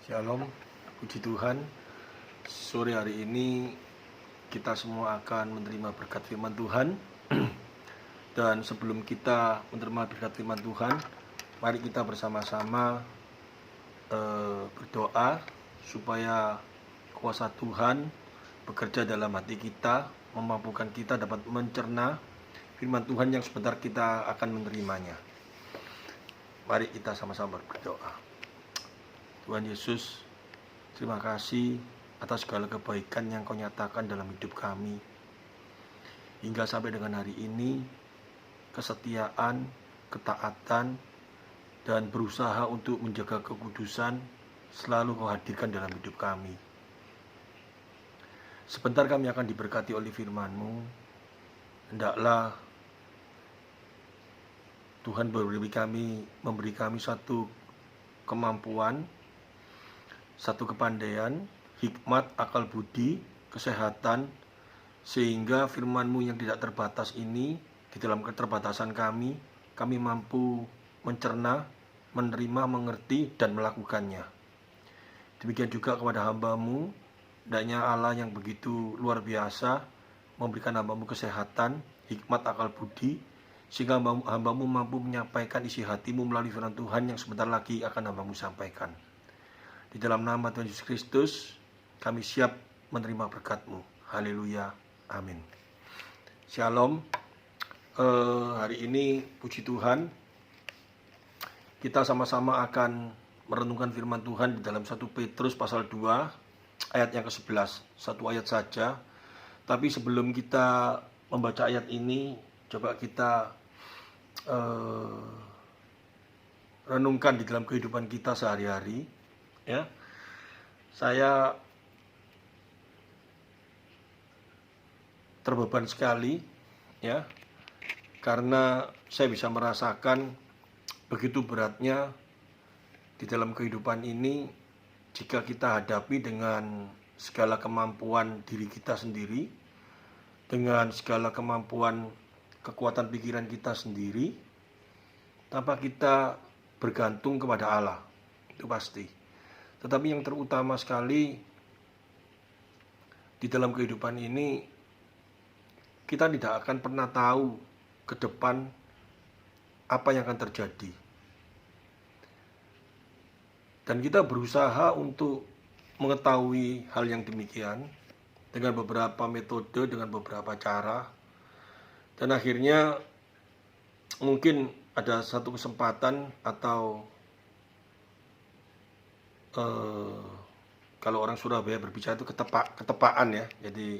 Shalom, puji Tuhan. Sore hari ini kita semua akan menerima berkat firman Tuhan. Dan sebelum kita menerima berkat firman Tuhan, mari kita bersama-sama berdoa supaya kuasa Tuhan bekerja dalam hati kita, memampukan kita dapat mencerna firman Tuhan yang sebentar kita akan menerimanya. Mari kita sama-sama berdoa. Tuhan Yesus, terima kasih atas segala kebaikan yang Kau nyatakan dalam hidup kami. Hingga sampai dengan hari ini, kesetiaan, ketaatan, dan berusaha untuk menjaga kekudusan selalu Kau hadirkan dalam hidup kami. Sebentar kami akan diberkati oleh firman-Mu. Hendaklah Tuhan memberi kami satu kemampuan, satu kepandaian, hikmat, akal budi, kesehatan, sehingga firman-Mu yang tidak terbatas ini, di dalam keterbatasan kami mampu mencerna, menerima, mengerti, dan melakukannya. Demikian juga kepada hamba-Mu, hendaknya Allah yang begitu luar biasa memberikan hamba-Mu kesehatan, hikmat, akal budi, sehingga hamba-Mu mampu menyampaikan isi hati-Mu melalui firman Tuhan yang sebentar lagi akan hamba-Mu sampaikan. Di dalam nama Tuhan Yesus Kristus, kami siap menerima berkat-Mu. Haleluya. Amin. Shalom. Hari ini, puji Tuhan, kita sama-sama akan merenungkan firman Tuhan di dalam 1 Petrus pasal 2, ayat yang ke-11. Satu ayat saja. Tapi sebelum kita membaca ayat ini, coba kita renungkan di dalam kehidupan kita sehari-hari. Ya, saya terbeban sekali, ya, karena saya bisa merasakan begitu beratnya di dalam kehidupan ini jika kita hadapi dengan segala kemampuan diri kita sendiri, dengan segala kemampuan kekuatan pikiran kita sendiri, tanpa kita bergantung kepada Allah. Itu pasti. Tetapi yang terutama sekali di dalam kehidupan ini, kita tidak akan pernah tahu ke depan apa yang akan terjadi. Dan kita berusaha untuk mengetahui hal yang demikian dengan beberapa metode, dengan beberapa cara. Dan akhirnya mungkin ada satu kesempatan atau kalau orang Surabaya berbicara itu ketepaan ya. Jadi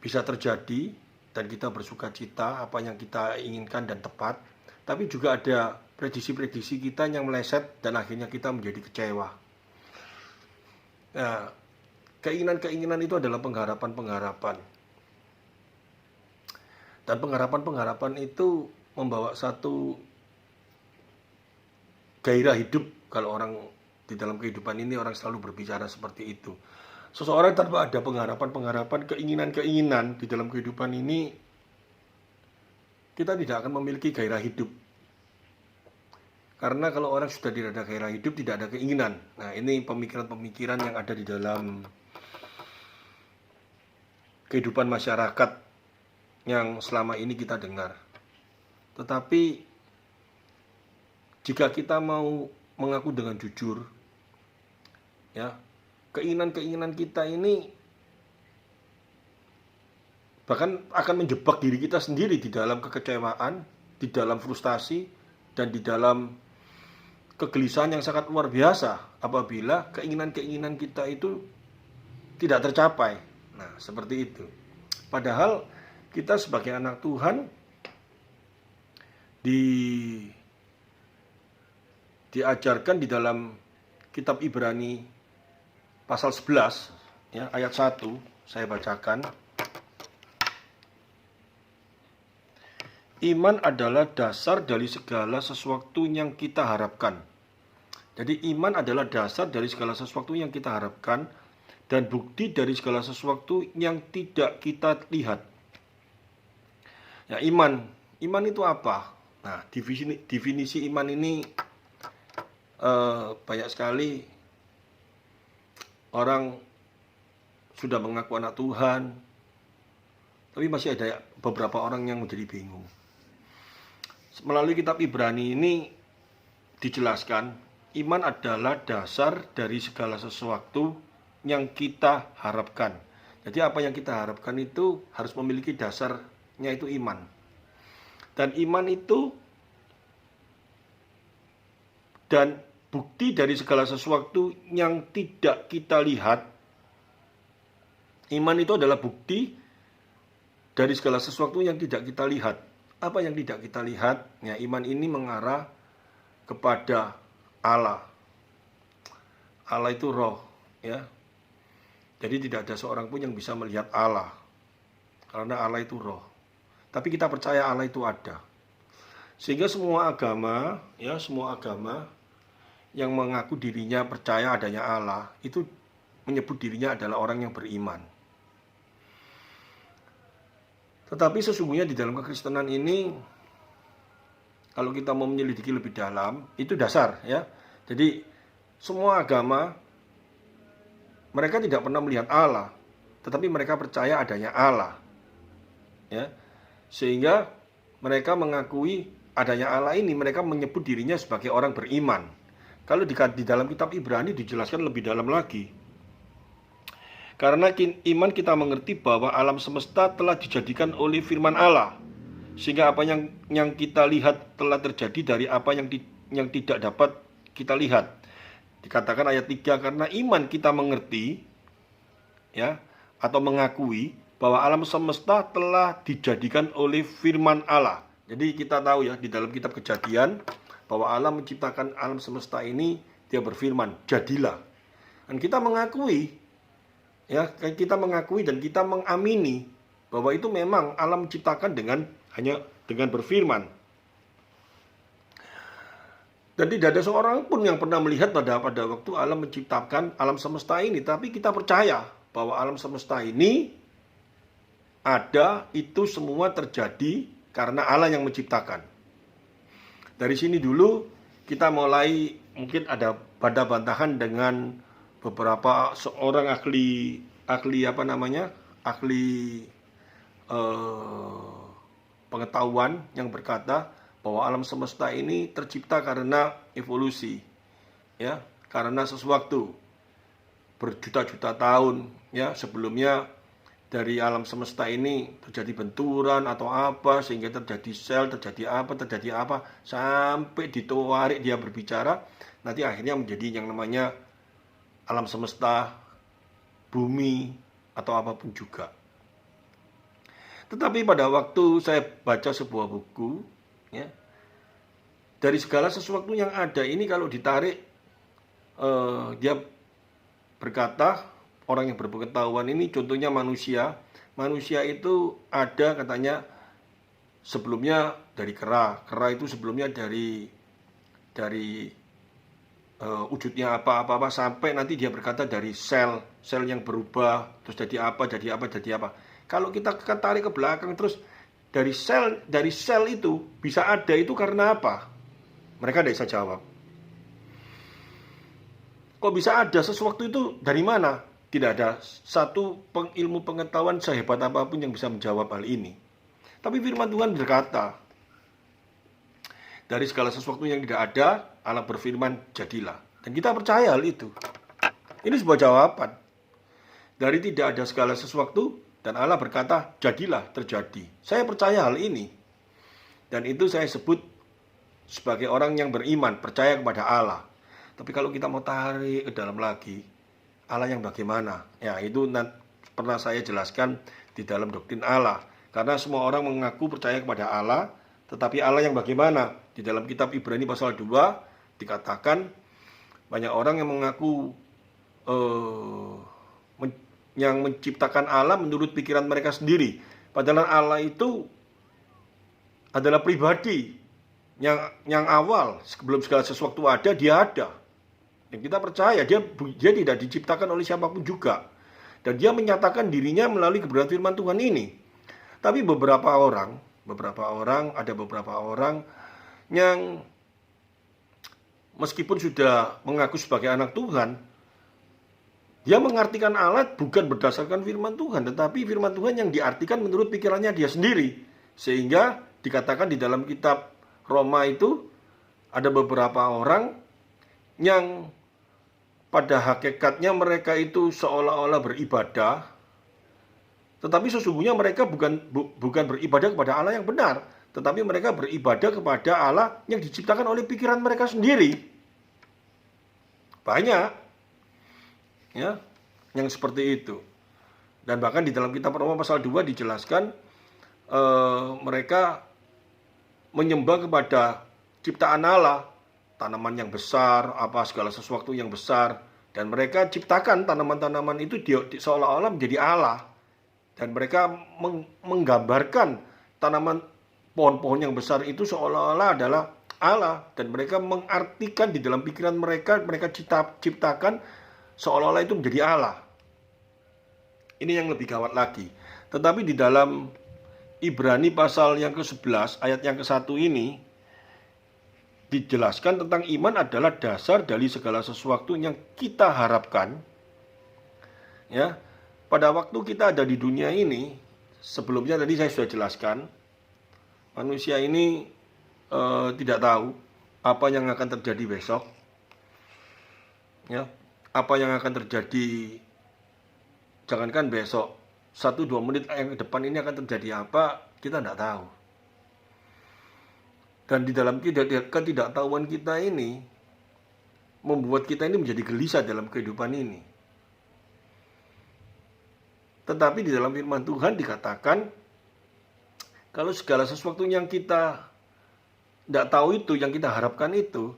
bisa terjadi dan kita bersuka cita apa yang kita inginkan dan tepat. Tapi juga ada prediksi-prediksi kita yang meleset dan akhirnya kita menjadi kecewa. Nah, keinginan-keinginan itu adalah pengharapan-pengharapan. Dan pengharapan-pengharapan itu membawa satu gairah hidup. Kalau orang di dalam kehidupan ini orang selalu berbicara seperti itu. Seseorang tanpa ada pengharapan-pengharapan, keinginan-keinginan di dalam kehidupan ini, kita tidak akan memiliki gairah hidup. Karena kalau orang sudah tidak ada gairah hidup, tidak ada keinginan. Nah, ini pemikiran-pemikiran yang ada di dalam kehidupan masyarakat yang selama ini kita dengar. Tetapi jika kita mau mengaku dengan jujur, ya, keinginan-keinginan kita ini bahkan akan menjebak diri kita sendiri di dalam kekecewaan, di dalam frustasi, dan di dalam kegelisahan yang sangat luar biasa apabila keinginan-keinginan kita itu tidak tercapai. Nah, seperti itu. Padahal kita sebagai anak Tuhan diajarkan di dalam kitab Ibrani pasal 11 ya, ayat 1 saya bacakan. Iman adalah dasar dari segala sesuatu yang kita harapkan. Jadi iman adalah dasar dari segala sesuatu yang kita harapkan dan bukti dari segala sesuatu yang tidak kita lihat. Ya, iman itu apa? Nah, definisi iman ini banyak sekali orang sudah mengaku anak Tuhan, tapi masih ada beberapa orang yang menjadi bingung. Melalui kitab Ibrani ini dijelaskan, iman adalah dasar dari segala sesuatu yang kita harapkan. Jadi apa yang kita harapkan itu harus memiliki dasarnya, itu iman. Dan iman itu dan bukti dari segala sesuatu yang tidak kita lihat. Iman itu adalah bukti dari segala sesuatu yang tidak kita lihat. Apa yang tidak kita lihat? Ya, iman ini mengarah kepada Allah. Allah itu roh, ya. Jadi tidak ada seorang pun yang bisa melihat Allah, karena Allah itu roh. Tapi kita percaya Allah itu ada. Sehingga semua agama, ya, semua agama yang mengaku dirinya percaya adanya Allah, itu menyebut dirinya adalah orang yang beriman. Tetapi sesungguhnya di dalam kekristenan ini, kalau kita mau menyelidiki lebih dalam, itu dasar, ya. Jadi semua agama, mereka tidak pernah melihat Allah, tetapi mereka percaya adanya Allah, ya. Sehingga mereka mengakui adanya Allah ini, mereka menyebut dirinya sebagai orang beriman. Kalau di dalam kitab Ibrani dijelaskan lebih dalam lagi. Karena iman kita mengerti bahwa alam semesta telah dijadikan oleh firman Allah, sehingga apa yang kita lihat telah terjadi dari apa yang tidak dapat kita lihat. Dikatakan ayat 3, karena iman kita mengerti, ya, atau mengakui bahwa alam semesta telah dijadikan oleh firman Allah. Jadi kita tahu, ya, di dalam kitab Kejadian bahwa Allah menciptakan alam semesta ini, dia berfirman, jadilah. Dan kita mengakui, ya, kita mengakui dan kita mengamini bahwa itu memang Allah menciptakan hanya dengan berfirman. Dan tidak ada seorang pun yang pernah melihat pada waktu Allah menciptakan alam semesta ini. Tapi kita percaya bahwa alam semesta ini ada, itu semua terjadi karena Allah yang menciptakan. Dari sini dulu kita mulai mungkin ada bantah-bantahan dengan beberapa seorang ahli pengetahuan yang berkata bahwa alam semesta ini tercipta karena evolusi, ya, karena sesuatu berjuta-juta tahun, ya, sebelumnya dari alam semesta ini terjadi benturan atau apa, sehingga terjadi sel, terjadi apa, sampai ditarik dia berbicara, nanti akhirnya menjadi yang namanya alam semesta, bumi, atau apapun juga. Tetapi pada waktu saya baca sebuah buku, ya, dari segala sesuatu yang ada ini kalau ditarik, dia berkata, orang yang berpengetahuan ini, contohnya manusia itu ada katanya sebelumnya dari kera itu sebelumnya dari wujudnya apa sampai nanti dia berkata dari sel yang berubah terus jadi apa. Kalau kita tarik ke belakang terus dari sel itu bisa ada, itu karena apa? Mereka tidak bisa jawab. Kok bisa ada sesuatu itu dari mana? Tidak ada satu ilmu pengetahuan sehebat apapun yang bisa menjawab hal ini. Tapi firman Tuhan berkata, dari segala sesuatu yang tidak ada, Allah berfirman, jadilah. Dan kita percaya hal itu. Ini sebuah jawaban. Dari tidak ada segala sesuatu, dan Allah berkata, jadilah, terjadi. Saya percaya hal ini. Dan itu saya sebut sebagai orang yang beriman, percaya kepada Allah. Tapi kalau kita mau tarik ke dalam lagi, Allah yang bagaimana? Ya, itu pernah saya jelaskan di dalam doktrin Allah. Karena semua orang mengaku percaya kepada Allah, tetapi Allah yang bagaimana? Di dalam kitab Ibrani pasal 2 dikatakan banyak orang yang mengaku yang menciptakan Allah menurut pikiran mereka sendiri. Padahal Allah itu adalah pribadi yang awal, sebelum segala sesuatu ada, dia ada. Dan kita percaya dia tidak diciptakan oleh siapapun juga. Dan dia menyatakan dirinya melalui kebenaran firman Tuhan ini. Tapi ada beberapa orang yang meskipun sudah mengaku sebagai anak Tuhan, Dia mengartikan Allah bukan berdasarkan firman Tuhan, tetapi firman Tuhan yang diartikan menurut pikirannya dia sendiri. Sehingga dikatakan di dalam kitab Roma itu ada beberapa orang yang pada hakikatnya mereka itu seolah-olah beribadah, tetapi sesungguhnya mereka bukan beribadah kepada Allah yang benar, tetapi mereka beribadah kepada Allah yang diciptakan oleh pikiran mereka sendiri. Banyak ya yang seperti itu. Dan bahkan di dalam kitab Roma pasal 2 dijelaskan mereka menyembah kepada ciptaan Allah, tanaman yang besar, apa segala sesuatu yang besar, dan mereka ciptakan tanaman-tanaman itu seolah-olah menjadi Allah. Dan mereka menggambarkan tanaman pohon-pohon yang besar itu seolah-olah adalah Allah, dan mereka mengartikan di dalam pikiran mereka ciptakan seolah-olah itu menjadi Allah. Ini yang lebih gawat lagi. Tetapi di dalam Ibrani pasal yang ke-11 ayat yang ke-1 ini dijelaskan tentang iman adalah dasar dari segala sesuatu yang kita harapkan. Ya, pada waktu kita ada di dunia ini, sebelumnya tadi saya sudah jelaskan, manusia ini tidak tahu apa yang akan terjadi besok. Ya, apa yang akan terjadi, jangankan besok, 1-2 menit yang ke depan ini akan terjadi apa, kita tidak tahu. Dan di dalam ketidaktahuan kita ini membuat kita ini menjadi gelisah dalam kehidupan ini. Tetapi di dalam firman Tuhan dikatakan, kalau segala sesuatu yang kita tidak tahu itu, yang kita harapkan itu,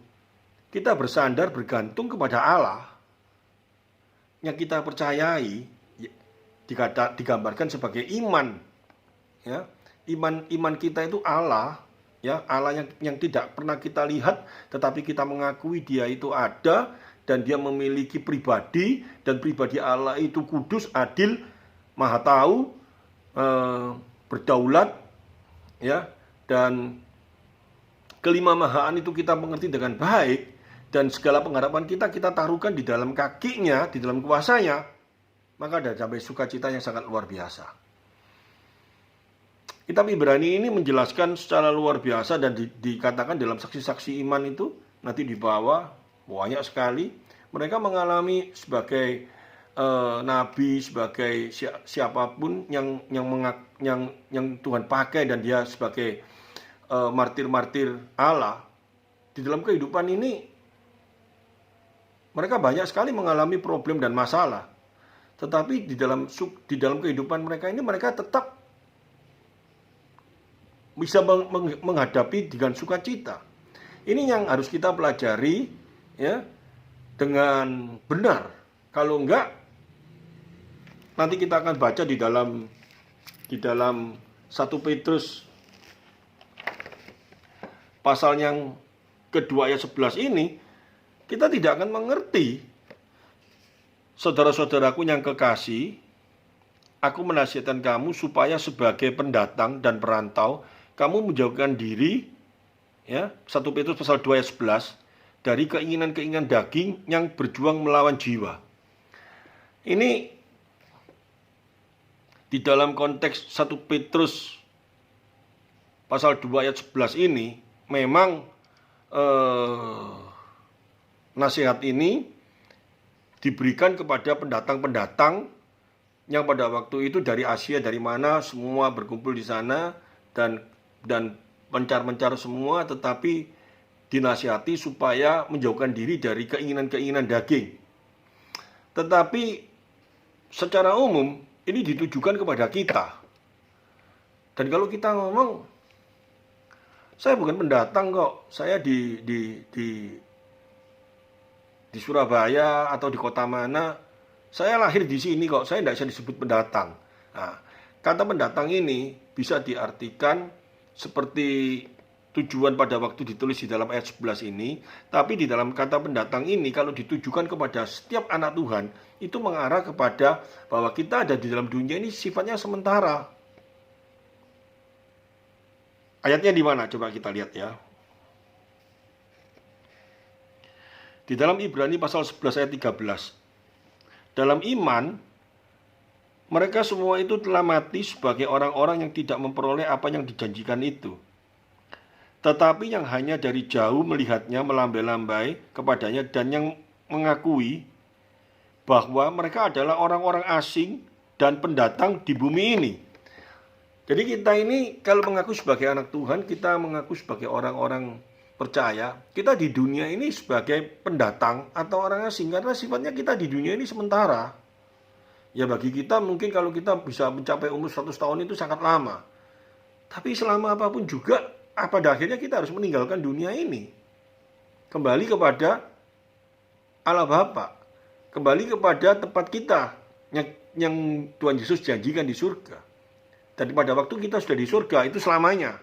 kita bersandar bergantung kepada Allah yang kita percayai, digambarkan sebagai iman. Ya, iman kita itu Allah. Ya, Allah yang tidak pernah kita lihat, tetapi kita mengakui dia itu ada, dan dia memiliki pribadi, dan pribadi Allah itu kudus, adil, maha tahu, berdaulat, ya, dan kelima mahaan itu kita mengerti dengan baik, dan segala pengharapan kita taruhkan di dalam kakinya, di dalam kuasanya, maka ada sampai sukacita yang sangat luar biasa. Kitab Ibrani ini menjelaskan secara luar biasa, dan dikatakan dalam saksi-saksi iman itu nanti di bawah banyak sekali mereka mengalami sebagai nabi, sebagai siapapun yang Tuhan pakai, dan dia sebagai martir-martir Allah. Di dalam kehidupan ini mereka banyak sekali mengalami problem dan masalah, tetapi di dalam kehidupan mereka ini mereka tetap bisa menghadapi dengan sukacita. Ini yang harus kita pelajari ya dengan benar. Kalau enggak, nanti kita akan baca di dalam 1 Petrus pasal yang kedua ayat 11 ini, kita tidak akan mengerti. Saudara-saudaraku yang kekasih, aku menasihatkan kamu supaya sebagai pendatang dan perantau kamu menjauhkan diri, ya, 1 Petrus pasal 2 ayat 11, dari keinginan-keinginan daging yang berjuang melawan jiwa. Ini di dalam konteks 1 Petrus pasal 2 ayat 11 ini, memang nasihat ini diberikan kepada pendatang-pendatang yang pada waktu itu dari Asia, dari mana semua berkumpul di sana, dan mencar-mencar semua, tetapi dinasihati supaya menjauhkan diri dari keinginan-keinginan daging. Tetapi secara umum ini ditujukan kepada kita. Dan kalau kita ngomong, saya bukan pendatang kok, saya di Surabaya atau di kota mana, saya lahir di sini kok, saya tidak bisa disebut pendatang. Nah, kata pendatang ini bisa diartikan seperti tujuan pada waktu ditulis di dalam ayat 11 ini, tapi di dalam kata pendatang ini kalau ditujukan kepada setiap anak Tuhan, itu mengarah kepada bahwa kita ada di dalam dunia ini sifatnya sementara. Ayatnya di mana? Coba kita lihat ya. Di dalam Ibrani pasal 11 ayat 13. dalam iman, mereka semua itu telah mati sebagai orang-orang yang tidak memperoleh apa yang dijanjikan itu. Tetapi yang hanya dari jauh melihatnya melambai-lambai kepadanya dan yang mengakui bahwa mereka adalah orang-orang asing dan pendatang di bumi ini. Jadi kita ini kalau mengaku sebagai anak Tuhan, kita mengaku sebagai orang-orang percaya, kita di dunia ini sebagai pendatang atau orang asing, karena sifatnya kita di dunia ini sementara. Ya bagi kita mungkin kalau kita bisa mencapai umur 100 tahun itu sangat lama. Tapi selama apapun juga, pada akhirnya kita harus meninggalkan dunia ini. Kembali kepada Allah Bapa, kembali kepada tempat kita yang Tuhan Yesus janjikan di surga. Dan pada waktu kita sudah di surga, itu selamanya.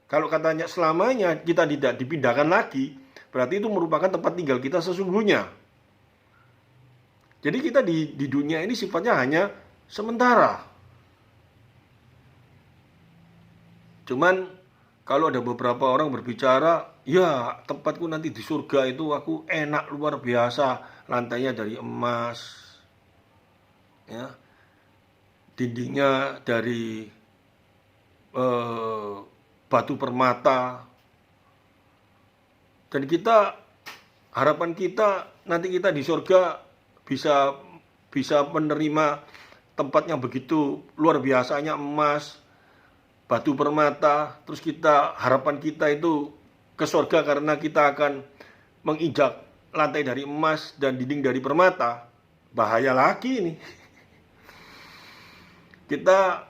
Kalau katanya selamanya kita tidak dipindahkan lagi, berarti itu merupakan tempat tinggal kita sesungguhnya. Jadi kita di dunia ini sifatnya hanya sementara. Cuman kalau ada beberapa orang berbicara, ya tempatku nanti di surga itu aku enak luar biasa, lantainya dari emas, ya, dindingnya dari batu permata. Dan harapan kita nanti kita di surga bisa menerima tempat yang begitu luar biasanya, emas, batu permata. Terus harapan kita itu ke surga karena kita akan menginjak lantai dari emas dan dinding dari permata. Bahaya lagi ini. Kita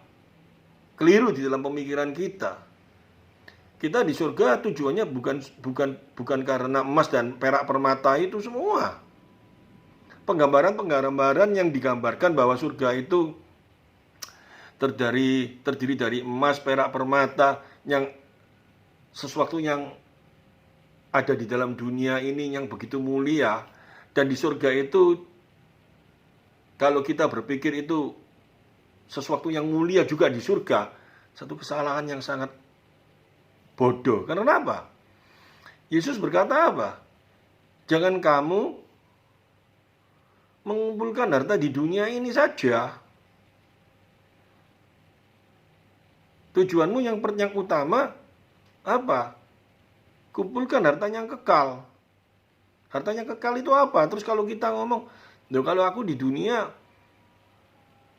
keliru di dalam pemikiran kita. Kita di surga tujuannya bukan karena emas dan perak permata itu semua. Penggambaran yang digambarkan bahwa surga itu terdiri dari emas, perak, permata, yang sesuatu yang ada di dalam dunia ini yang begitu mulia. Dan di surga itu, kalau kita berpikir itu sesuatu yang mulia juga di surga, satu kesalahan yang sangat bodoh. Karena apa? Yesus berkata apa? Jangan kamu mengumpulkan harta di dunia ini saja. Tujuanmu yang utama apa? Kumpulkan hartanya yang kekal. Hartanya kekal itu apa? Terus kalau kita ngomong, kalau aku di dunia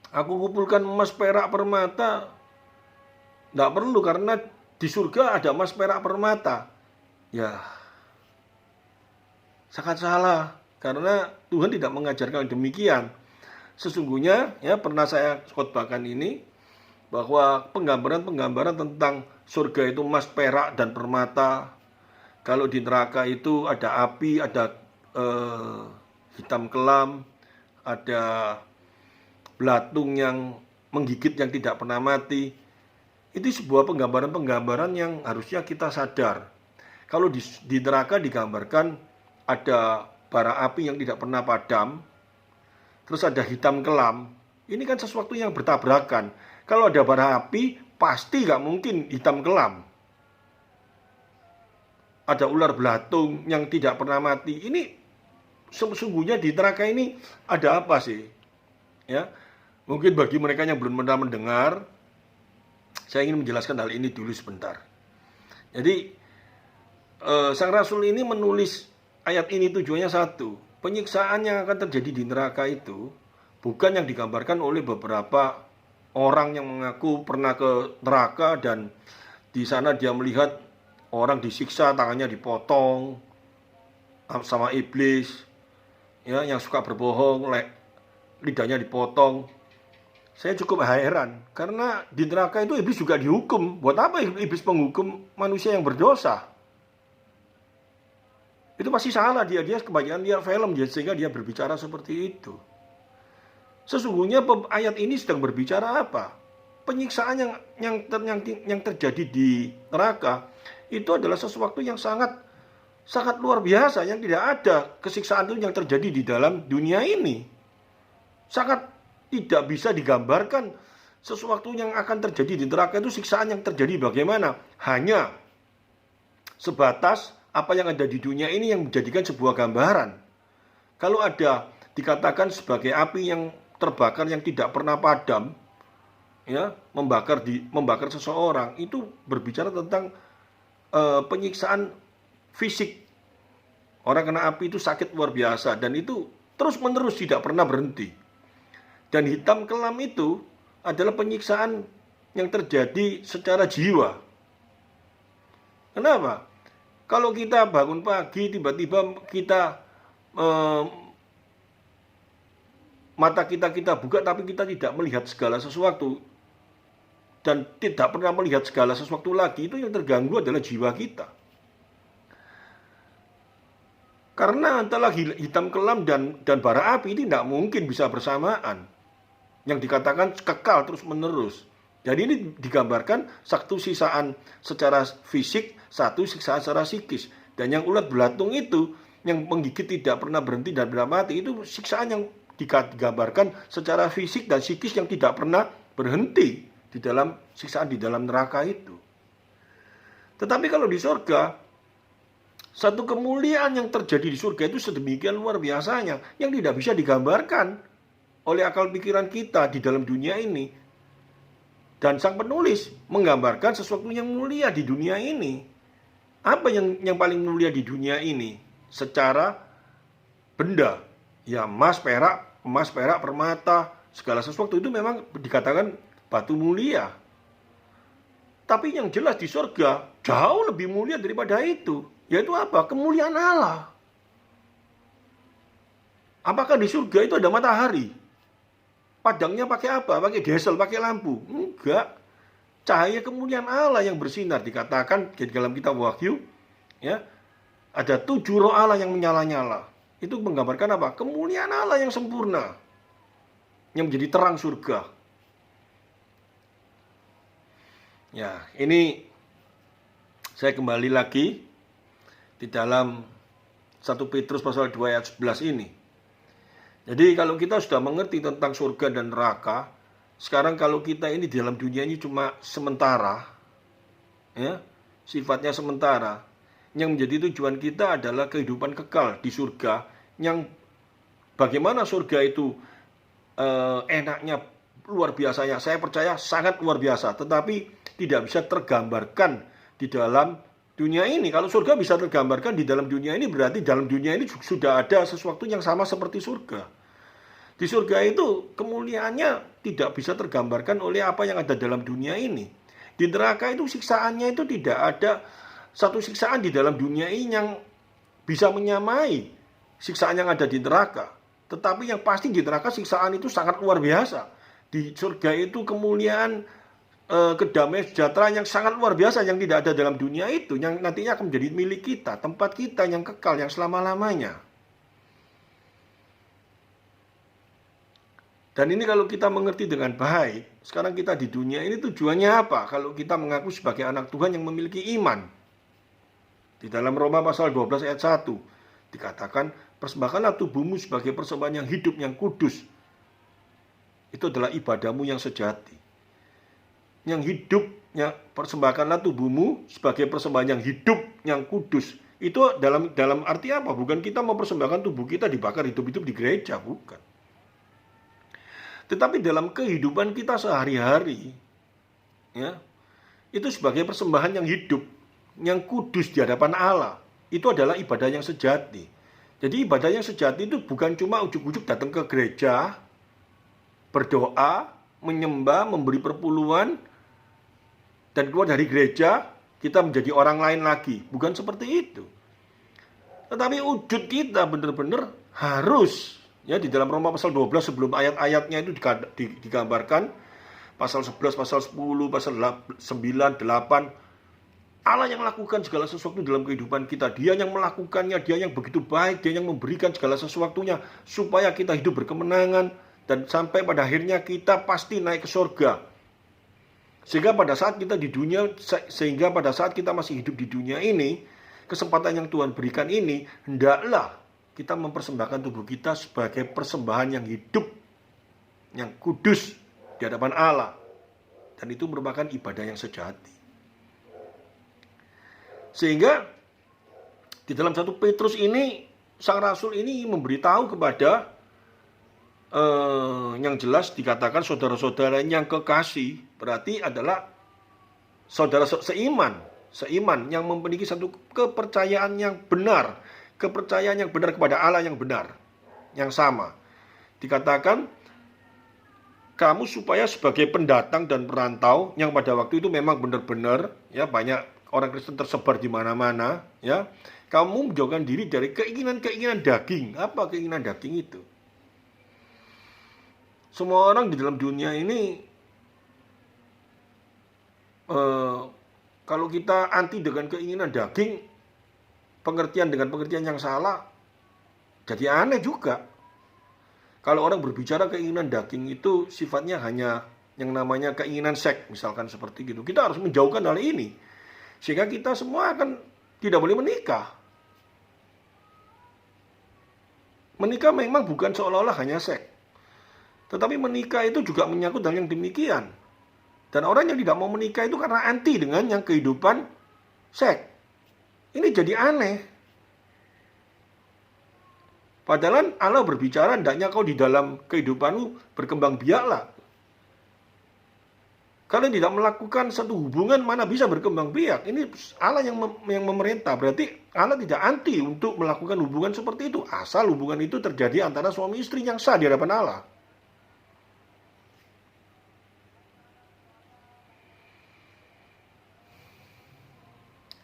aku kumpulkan emas, perak, permata, tidak perlu karena di surga ada emas, perak, permata. Ya, sangat salah. Karena Tuhan tidak mengajarkan demikian. Sesungguhnya, ya pernah saya khotbahkan ini, bahwa penggambaran tentang surga itu emas, perak, dan permata. Kalau di neraka itu ada api, ada hitam kelam, ada belatung yang menggigit yang tidak pernah mati. Itu sebuah penggambaran yang harusnya kita sadar. Kalau di neraka digambarkan ada bara api yang tidak pernah padam, terus ada hitam kelam. Ini kan sesuatu yang bertabrakan. Kalau ada bara api, pasti gak mungkin hitam kelam. Ada ular belatung yang tidak pernah mati. Ini sesungguhnya di neraka ini ada apa sih? Ya, mungkin bagi mereka yang belum pernah mendengar, saya ingin menjelaskan hal ini dulu sebentar. Jadi, Sang Rasul ini menulis ayat ini tujuannya satu. Penyiksaan yang akan terjadi di neraka itu bukan yang digambarkan oleh beberapa orang yang mengaku pernah ke neraka dan di sana dia melihat orang disiksa, tangannya dipotong sama iblis, ya, yang suka berbohong, lidahnya dipotong. Saya cukup heran, karena di neraka itu iblis juga dihukum. Buat apa iblis menghukum manusia yang berdosa? Itu pasti salah dia kebanyakan dia film, sehingga dia berbicara seperti itu. Sesungguhnya ayat ini sedang berbicara apa? Penyiksaan yang terjadi di neraka itu adalah sesuatu yang sangat luar biasa, yang tidak ada kesiksaan itu yang terjadi di dalam dunia ini. Sangat tidak bisa digambarkan sesuatu yang akan terjadi di neraka itu, siksaan yang terjadi bagaimana. Hanya sebatas apa yang ada di dunia ini yang menjadikan sebuah gambaran. Kalau ada dikatakan sebagai api yang terbakar yang tidak pernah padam, ya, membakar seseorang, itu berbicara tentang penyiksaan fisik. Orang kena api itu sakit luar biasa, dan itu terus-menerus tidak pernah berhenti. Dan hitam kelam itu adalah penyiksaan yang terjadi secara jiwa. Kenapa? Kalau kita bangun pagi, tiba-tiba kita mata kita buka, tapi kita tidak melihat segala sesuatu dan tidak pernah melihat segala sesuatu lagi, itu yang terganggu adalah jiwa kita. Karena antara hitam kelam dan bara api ini tidak mungkin bisa bersamaan. Yang dikatakan kekal terus menerus. Jadi ini digambarkan satu sisaan secara fisik, satu siksaan secara psikis. Dan yang ulat belatung itu, yang menggigit tidak pernah berhenti dan pernah mati, itu siksaan yang digambarkan secara fisik dan psikis yang tidak pernah berhenti di dalam siksaan di dalam neraka itu. Tetapi kalau di surga, satu kemuliaan yang terjadi di surga itu sedemikian luar biasanya, yang tidak bisa digambarkan oleh akal pikiran kita di dalam dunia ini. Dan sang penulis menggambarkan sesuatu yang mulia di dunia ini. Apa yang paling mulia di dunia ini? Secara benda, ya emas, perak, permata, segala sesuatu itu memang dikatakan batu mulia. Tapi yang jelas di surga jauh lebih mulia daripada itu. Yaitu apa? Kemuliaan Allah. Apakah di surga itu ada matahari? Padangnya pakai apa? Pakai diesel, pakai lampu? Enggak. Cahaya kemuliaan Allah yang bersinar. Dikatakan di dalam kitab Wahyu, ya, ada 7 roh Allah yang menyala-nyala. Itu menggambarkan apa? Kemuliaan Allah yang sempurna, yang menjadi terang surga. Ya, ini saya kembali lagi di dalam 1 Petrus pasal 2 ayat 11 ini. Jadi kalau kita sudah mengerti tentang surga dan neraka, sekarang kalau kita ini di dalam dunia ini cuma sementara, ya, sifatnya sementara, yang menjadi tujuan kita adalah kehidupan kekal di surga, yang bagaimana surga itu enaknya, luar biasanya, saya percaya sangat luar biasa, tetapi tidak bisa tergambarkan di dalam dunia ini. Kalau surga bisa tergambarkan di dalam dunia ini, berarti dalam dunia ini sudah ada sesuatu yang sama seperti surga. Di surga itu kemuliaannya tidak bisa tergambarkan oleh apa yang ada dalam dunia ini. Di neraka itu siksaannya itu tidak ada satu siksaan di dalam dunia ini yang bisa menyamai siksaan yang ada di neraka. Tetapi yang pasti di neraka siksaan itu sangat luar biasa. Di surga itu kemuliaan, kedamaian sejahtera yang sangat luar biasa yang tidak ada dalam dunia itu, yang nantinya akan menjadi milik kita, tempat kita yang kekal, yang selama-lamanya. Dan ini kalau kita mengerti dengan baik, sekarang kita di dunia ini tujuannya apa? Kalau kita mengaku sebagai anak Tuhan yang memiliki iman. Di dalam Roma pasal 12 ayat 1 dikatakan, persembahkanlah tubuhmu sebagai persembahan yang hidup, yang kudus. Itu adalah ibadahmu yang sejati. Yang hidupnya, persembahkanlah tubuhmu sebagai persembahan yang hidup, yang kudus. Itu dalam arti apa? Bukan kita mempersembahkan tubuh kita dibakar hidup-hidup di gereja, bukan. Tetapi dalam kehidupan kita sehari-hari, ya, itu sebagai persembahan yang hidup, yang kudus di hadapan Allah. Itu adalah ibadah yang sejati. Jadi ibadah yang sejati itu bukan cuma ujuk-ujuk datang ke gereja, berdoa, menyembah, memberi perpuluhan, dan keluar dari gereja, kita menjadi orang lain lagi. Bukan seperti itu. Tetapi wujud kita benar-benar harus, ya, di dalam Roma pasal 12 sebelum ayat-ayatnya itu digambarkan, pasal 11, pasal 10, pasal 9, 8, Allah yang melakukan segala sesuatu dalam kehidupan kita. Dia yang melakukannya, dia yang begitu baik, dia yang memberikan segala sesuatunya, supaya kita hidup berkemenangan, dan sampai pada akhirnya kita pasti naik ke surga. Sehingga pada saat kita masih hidup di dunia ini, kesempatan yang Tuhan berikan ini, hendaklah kita mempersembahkan tubuh kita sebagai persembahan yang hidup, yang kudus di hadapan Allah. Dan itu merupakan ibadah yang sejati. Sehingga di dalam 1 Petrus ini, sang rasul ini memberitahu kepada yang jelas dikatakan saudara-saudara yang kekasih berarti adalah saudara seiman yang memiliki satu kepercayaan yang benar, kepercayaan yang benar kepada Allah yang benar, yang sama. Dikatakan kamu supaya sebagai pendatang dan perantau yang pada waktu itu memang benar-benar ya banyak orang Kristen tersebar di mana-mana ya. Kamu menjauhkan diri dari keinginan-keinginan daging. Apa keinginan daging itu? Semua orang di dalam dunia ini kalau kita anti dengan keinginan daging, pengertian dengan pengertian yang salah, jadi aneh juga. Kalau orang berbicara keinginan daging itu sifatnya hanya yang namanya keinginan seks, misalkan seperti gitu. Kita harus menjauhkan hal ini. Sehingga kita semua akan tidak boleh menikah. Menikah memang bukan seolah-olah hanya seks. Tetapi menikah itu juga menyangkut hal yang demikian. Dan orang yang tidak mau menikah itu karena anti dengan yang kehidupan seks. Ini jadi aneh. Padahal Allah berbicara, hendaknya kau di dalam kehidupanmu berkembang biaklah. Kalian tidak melakukan satu hubungan, mana bisa berkembang biak. Ini Allah yang memerintah. Berarti Allah tidak anti untuk melakukan hubungan seperti itu. Asal hubungan itu terjadi antara suami istri yang sah di hadapan Allah.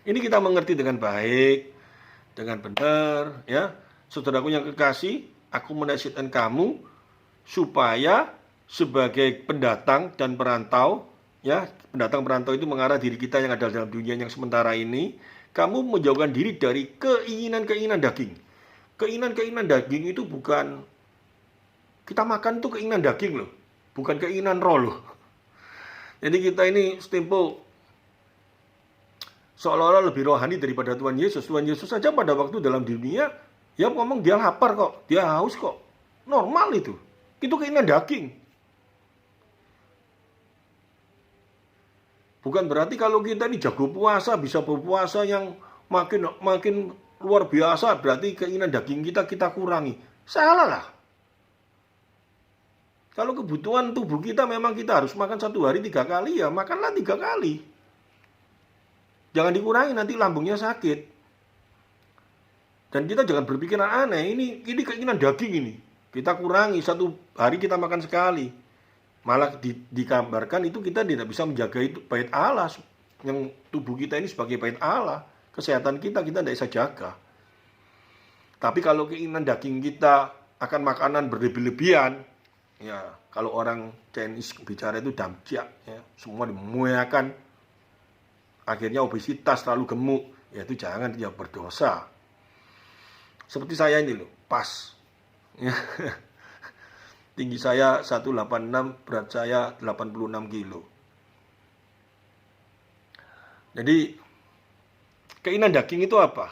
Ini kita mengerti dengan baik, dengan benar, ya. Saudaraku yang kekasih, aku menasihatkan kamu supaya sebagai pendatang dan perantau, ya, pendatang perantau itu mengarah diri kita yang ada dalam dunia yang sementara ini, kamu menjauhkan diri dari keinginan-keinginan daging. Keinginan-keinginan daging itu bukan kita makan tuh keinginan daging loh, bukan keinginan roh loh. Jadi kita ini tempo seolah-olah lebih rohani daripada Tuhan Yesus. Tuhan Yesus saja pada waktu dalam dunia, ya ngomong dia lapar kok, dia haus kok. Normal itu. Itu keinginan daging. Bukan berarti kalau kita ini jago puasa, bisa berpuasa yang makin luar biasa, berarti keinginan daging kita kurangi. Salah lah. Kalau kebutuhan tubuh kita memang kita harus makan 1 hari 3 kali, ya makanlah 3 kali. Jangan dikurangi, nanti lambungnya sakit. Dan kita jangan berpikiran aneh, ini keinginan daging ini. Kita kurangi, 1 hari kita makan sekali. Malah digambarkan itu kita tidak bisa menjaga itu bait Allah. Yang tubuh kita ini sebagai bait Allah. Kesehatan kita tidak bisa jaga. Tapi kalau keinginan daging kita akan makanan berlebih-lebihan, ya kalau orang Chinese bicara itu damjia, ya, semua dimuliakan. Akhirnya obesitas, terlalu gemuk, ya itu jangan, dia berdosa. Seperti saya ini loh, pas. Tinggi saya 186, berat saya 86 kilo. Jadi, keinginan daging itu apa?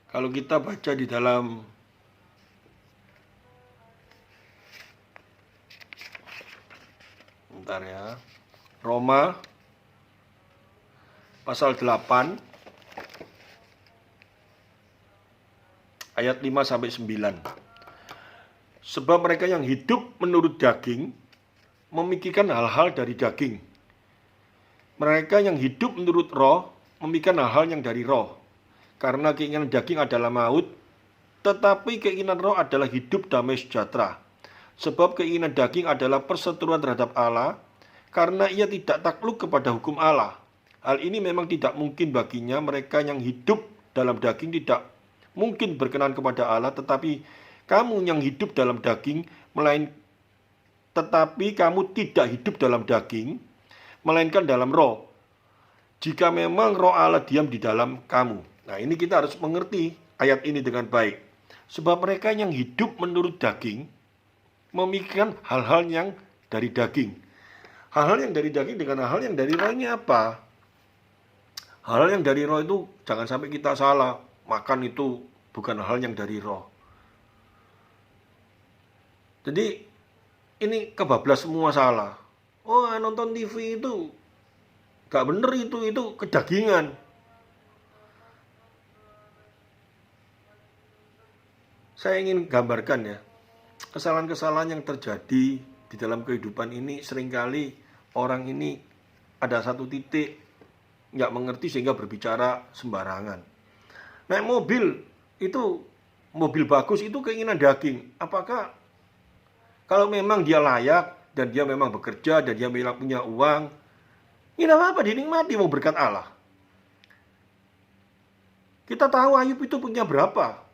Kalau kita baca di dalam Roma pasal 8 ayat 5 sampai 9. Sebab mereka yang hidup menurut daging memikirkan hal-hal dari daging. Mereka yang hidup menurut roh memikirkan hal-hal yang dari roh. Karena keinginan daging adalah maut, tetapi keinginan roh adalah hidup, damai, sejahtera. Sebab keinginan daging adalah perseteruan terhadap Allah, karena ia tidak takluk kepada hukum Allah. Hal ini memang tidak mungkin baginya. Mereka yang hidup dalam daging tidak mungkin berkenan kepada Allah. Tetapi kamu yang hidup dalam daging, tetapi kamu tidak hidup dalam daging, melainkan dalam roh. Jika memang roh Allah diam di dalam kamu. Nah, ini kita harus mengerti ayat ini dengan baik. Sebab mereka yang hidup menurut daging memikirkan hal-hal yang dari daging. Hal-hal yang dari daging dengan hal-hal yang dari rohnya apa? Hal-hal yang dari roh itu jangan sampai kita salah. Makan itu bukan hal yang dari roh. Jadi ini kebablas semua salah. Oh, nonton TV itu Gak bener itu kedagingan. Saya ingin gambarkan ya, kesalahan-kesalahan yang terjadi di dalam kehidupan ini seringkali orang ini ada satu titik nggak mengerti sehingga berbicara sembarangan. Naik mobil itu, mobil bagus itu keinginan daging. Apakah kalau memang dia layak dan dia memang bekerja dan dia memang punya uang, ini apa-apa dinikmati, mau berkat Allah. Kita tahu Ayub itu punya berapa?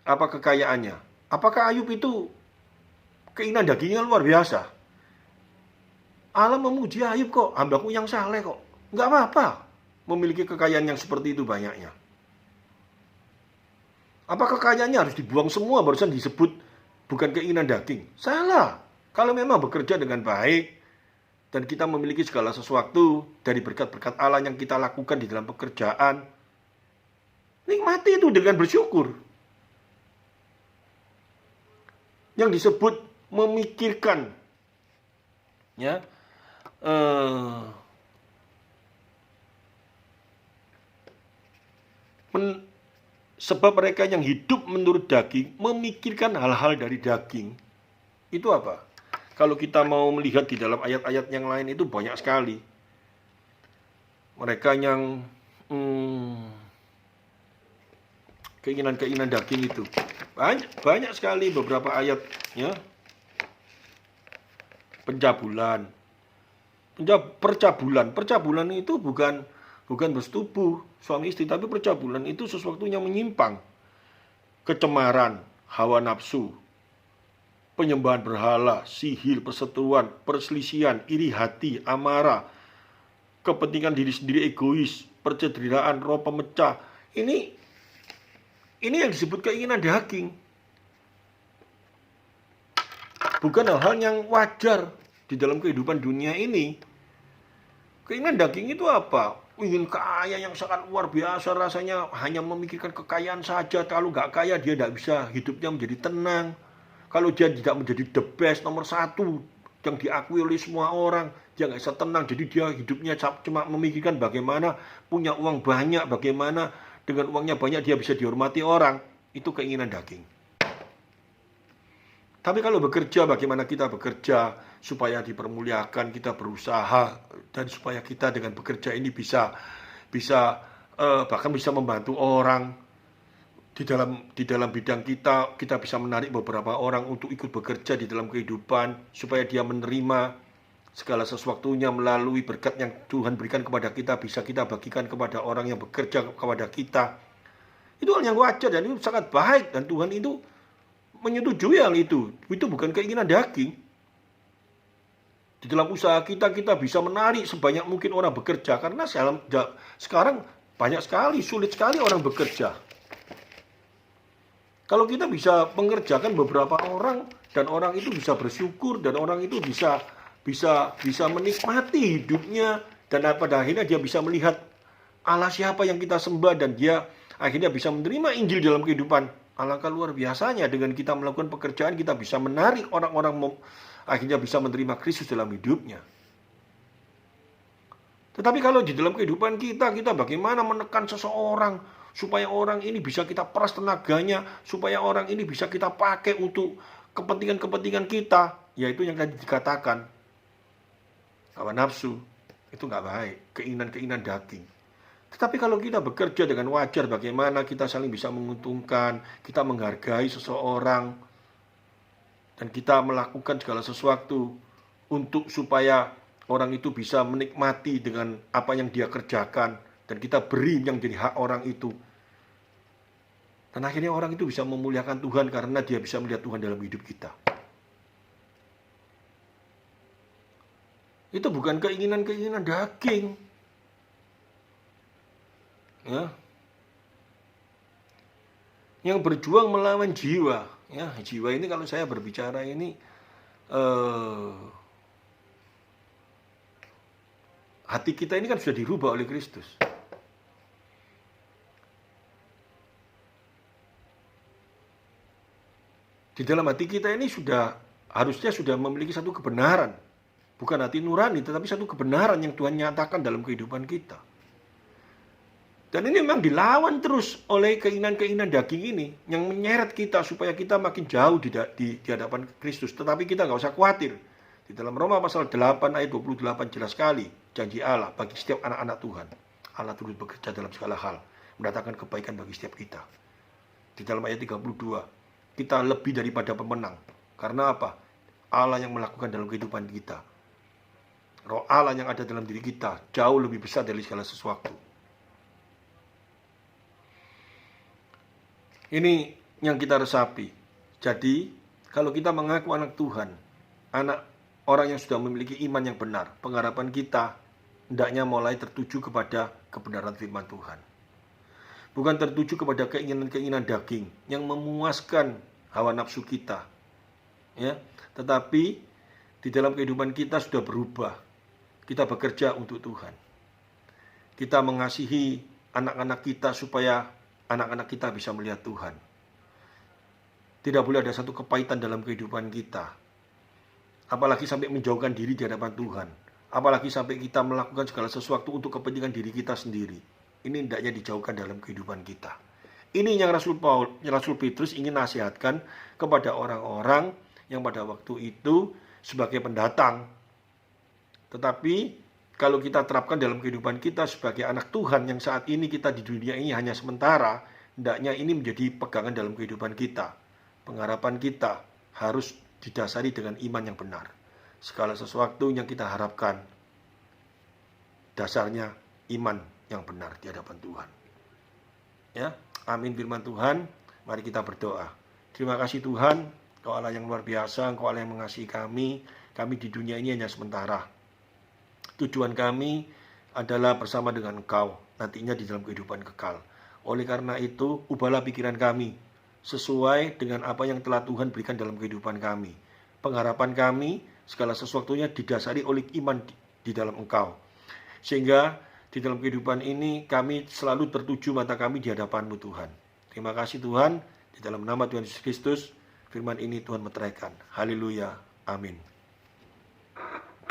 Apa kekayaannya? Apakah Ayub itu keinginan dagingnya luar biasa? Allah memuji Ayub kok, hambaku yang saleh kok. Nggak apa-apa memiliki kekayaan yang seperti itu banyaknya. Apa kekayaannya harus dibuang semua barusan disebut bukan keinginan daging? Salah. Kalau memang bekerja dengan baik dan kita memiliki segala sesuatu dari berkat-berkat Allah yang kita lakukan di dalam pekerjaan, nikmati itu dengan bersyukur. Yang disebut memikirkan, ya, sebab mereka yang hidup menurut daging memikirkan hal-hal dari daging. Itu apa? Kalau kita mau melihat di dalam ayat-ayat yang lain itu banyak sekali. Mereka yang keinginan-keinginan daging itu. Banyak sekali beberapa ayat, ya. Pencabulan. Percabulan itu bukan bersetubuh suami istri, tapi percabulan itu sesuatu yang menyimpang. Kecemaran, hawa nafsu, penyembahan berhala, sihir, perseteruan, perselisihan, iri hati, amarah, kepentingan diri sendiri, egois, percederaan, roh pemecah. Ini yang disebut keinginan daging. Bukan hal-hal yang wajar di dalam kehidupan dunia ini. Keinginan daging itu apa? Ingin kaya yang sangat luar biasa, rasanya hanya memikirkan kekayaan saja. Kalau nggak kaya dia tidak bisa hidupnya menjadi tenang. Kalau dia tidak menjadi the best, nomor satu yang diakui oleh semua orang, dia nggak bisa tenang. Jadi dia hidupnya cuma memikirkan bagaimana punya uang banyak, bagaimana dengan uangnya banyak dia bisa dihormati orang. Itu keinginan daging. Tapi kalau bekerja, bagaimana kita bekerja supaya dipermuliakan, kita berusaha, dan supaya kita dengan bekerja ini bisa bahkan bisa membantu orang di dalam bidang kita bisa menarik beberapa orang untuk ikut bekerja di dalam kehidupan supaya dia menerima segala sesuatunya melalui berkat yang Tuhan berikan kepada kita, bisa kita bagikan kepada orang yang bekerja kepada kita. Itu hal yang wajar dan itu sangat baik, dan Tuhan itu menyetujui hal itu. Itu bukan keinginan daging. Di dalam usaha kita bisa menarik sebanyak mungkin orang bekerja, karena sekarang banyak sekali, sulit sekali orang bekerja. Kalau kita bisa mengerjakan beberapa orang dan orang itu bisa bersyukur dan orang itu bisa menikmati hidupnya, dan pada akhirnya dia bisa melihat Allah siapa yang kita sembah dan dia akhirnya bisa menerima Injil dalam kehidupan. Alangkah luar biasanya dengan kita melakukan pekerjaan kita bisa menarik orang-orang akhirnya bisa menerima Kristus dalam hidupnya. Tetapi kalau di dalam kehidupan kita bagaimana menekan seseorang supaya orang ini bisa kita peras tenaganya, supaya orang ini bisa kita pakai untuk kepentingan-kepentingan kita, yaitu yang tadi dikatakan hawa nafsu, itu nggak baik, keinginan-keinginan daging. Tetapi kalau kita bekerja dengan wajar, bagaimana kita saling bisa menguntungkan, kita menghargai seseorang, dan kita melakukan segala sesuatu untuk supaya orang itu bisa menikmati dengan apa yang dia kerjakan, dan kita beri yang jadi hak orang itu. Dan akhirnya orang itu bisa memuliakan Tuhan karena dia bisa melihat Tuhan dalam hidup kita. Itu bukan keinginan-keinginan daging. Ya. Yang berjuang melawan jiwa, ya, jiwa ini kalau saya berbicara ini hati kita ini kan sudah dirubah oleh Kristus. Di dalam hati kita ini harusnya sudah memiliki satu kebenaran. Bukan hati nurani, tetapi satu kebenaran yang Tuhan nyatakan dalam kehidupan kita. Dan ini memang dilawan terus oleh keinginan-keinginan daging ini yang menyeret kita supaya kita makin jauh di hadapan Kristus. Tetapi kita nggak usah khawatir. Di dalam Roma pasal 8 ayat 28 jelas sekali janji Allah bagi setiap anak-anak Tuhan. Allah turut bekerja dalam segala hal, mendatangkan kebaikan bagi setiap kita. Di dalam ayat 32, kita lebih daripada pemenang. Karena apa? Allah yang melakukan dalam kehidupan kita. Roh Allah yang ada dalam diri kita jauh lebih besar dari segala sesuatu. Ini yang kita resapi. Jadi, kalau kita mengaku anak Tuhan, anak orang yang sudah memiliki iman yang benar, pengharapan kita hendaknya mulai tertuju kepada kebenaran firman Tuhan. Bukan tertuju kepada keinginan-keinginan daging yang memuaskan hawa nafsu kita. Ya, tetapi di dalam kehidupan kita sudah berubah. Kita bekerja untuk Tuhan. Kita mengasihi anak-anak kita supaya anak-anak kita bisa melihat Tuhan. Tidak boleh ada satu kepahitan dalam kehidupan kita. Apalagi sampai menjauhkan diri di hadapan Tuhan. Apalagi sampai kita melakukan segala sesuatu untuk kepentingan diri kita sendiri. Ini hendaknya dijauhkan dalam kehidupan kita. Ini yang Rasul Petrus ingin nasihatkan kepada orang-orang yang pada waktu itu sebagai pendatang. Tetapi kalau kita terapkan dalam kehidupan kita sebagai anak Tuhan yang saat ini kita di dunia ini hanya sementara, hendaknya ini menjadi pegangan dalam kehidupan kita. Pengharapan kita harus didasari dengan iman yang benar. Segala sesuatu yang kita harapkan, dasarnya iman yang benar di hadapan Tuhan. Ya, amin firman Tuhan. Mari kita berdoa. Terima kasih Tuhan, Engkau Allah yang luar biasa, Engkau Allah yang mengasihi kami. Kami di dunia ini hanya sementara. Tujuan kami adalah bersama dengan Engkau nantinya di dalam kehidupan kekal. Oleh karena itu, ubahlah pikiran kami sesuai dengan apa yang telah Tuhan berikan dalam kehidupan kami. Pengharapan kami, segala sesuatunya didasari oleh iman di dalam Engkau. Sehingga di dalam kehidupan ini kami selalu tertuju mata kami di hadapan-Mu Tuhan. Terima kasih Tuhan, di dalam nama Tuhan Yesus Kristus, firman ini Tuhan meteraikan. Haleluya, amin.